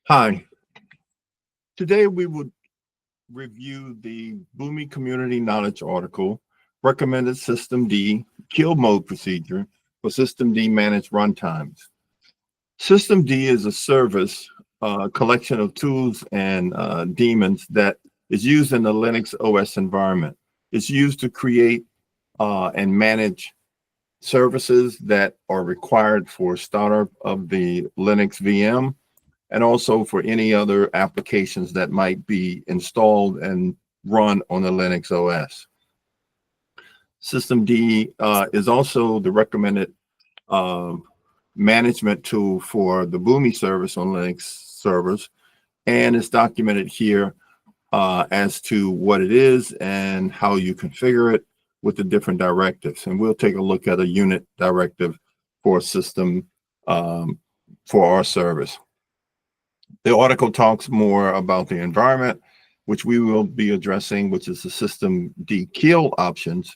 Hi, today we would review the Boomi Community Knowledge article, Recommended System D Kill Mode Procedure for System D Managed Runtimes. System D is a service, collection of tools and daemons that is used in the Linux OS environment. It's used to create and manage services that are required for startup of the Linux VM, and also for any other applications that might be installed and run on the Linux OS. System D is also the recommended management tool for the Boomi service on Linux servers, and it's documented here as to what it is and how you configure it with the different directives. And we'll take a look at a unit directive for a system for our service. The article talks more about the environment, which we will be addressing, which is the system D kill options,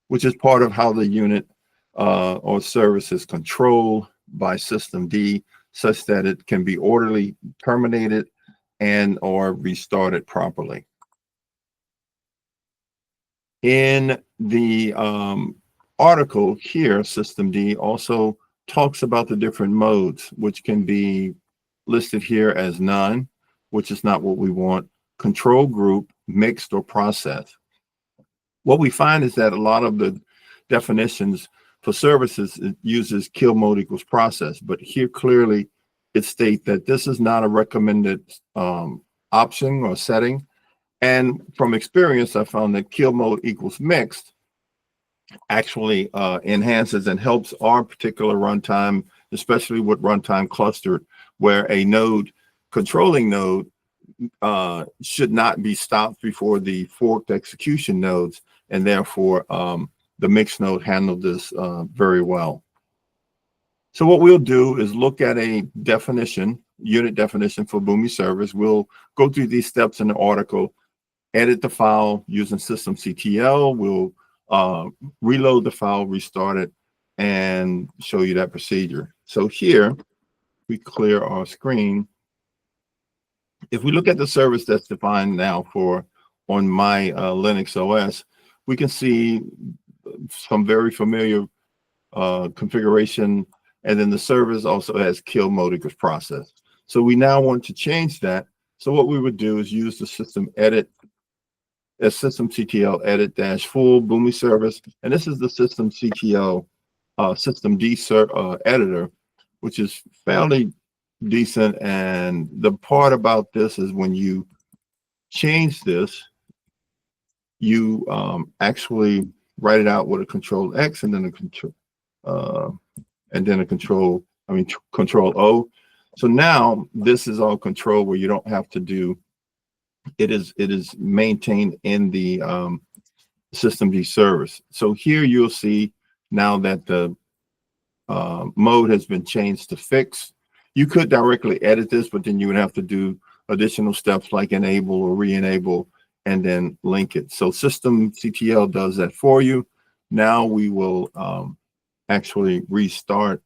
which is part of how the unit or service is controlled by system D, such that it can be orderly terminated and or restarted properly. In the article here, system D also talks about the different modes, which can be listed here as none, which is not what we want, control group, mixed, or process. What we find is that a lot of the definitions for services, it uses kill mode equals process, but here clearly it states that this is not a recommended option or setting. And from experience, I found that kill mode equals mixed actually enhances and helps our particular runtime, especially with runtime clustered, where a node, controlling node, should not be stopped before the forked execution nodes, and therefore the mixed node handled this very well. So what we'll do is look at a definition, unit definition for Boomi service. We'll go through these steps in the article, edit the file using systemctl. We'll reload the file, restart it, and show you that procedure. So here, we clear our screen. If we look at the service that's defined now for on my Linux OS, we can see some very familiar configuration, and then the service also has kill mode equals process. So we now want to change that. So what we would do is use the system edit, systemctl edit dash full Boomi service, and this is the systemctl system D editor, which is fairly decent. And the part about this is when you change this, you actually write it out with a control X and then a control control O. So now this is all control where you don't have to do it is maintained in the system D service. So here you'll see now that the mode has been changed to fixed. You could directly edit this, but then you would have to do additional steps like enable or re-enable and then link it. So systemctl does that for you. Now we will actually restart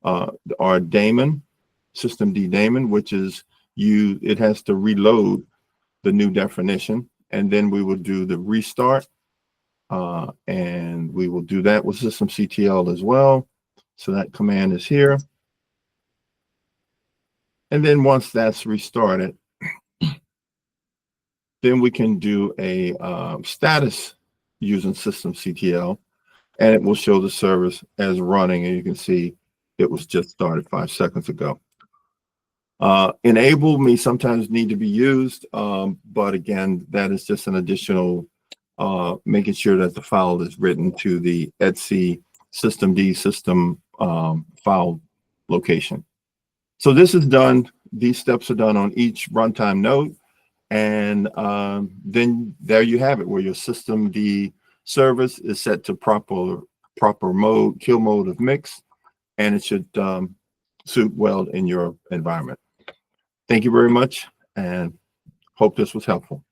our daemon, system D daemon, which is it has to reload the new definition, and then we will do the restart, and we will do that with systemctl as well. So that command is here. And then once that's restarted, then we can do a status using systemctl, and it will show the service as running. And you can see it was just started 5 seconds ago. Enable may sometimes need to be used, but again, that is just an additional making sure that the file is written to the etc systemd system file location. So this is done. These steps are done on each runtime node, and then there you have it, where your systemd service is set to proper mode, kill mode of mix, and it should suit well in your environment. Thank you very much, and hope this was helpful.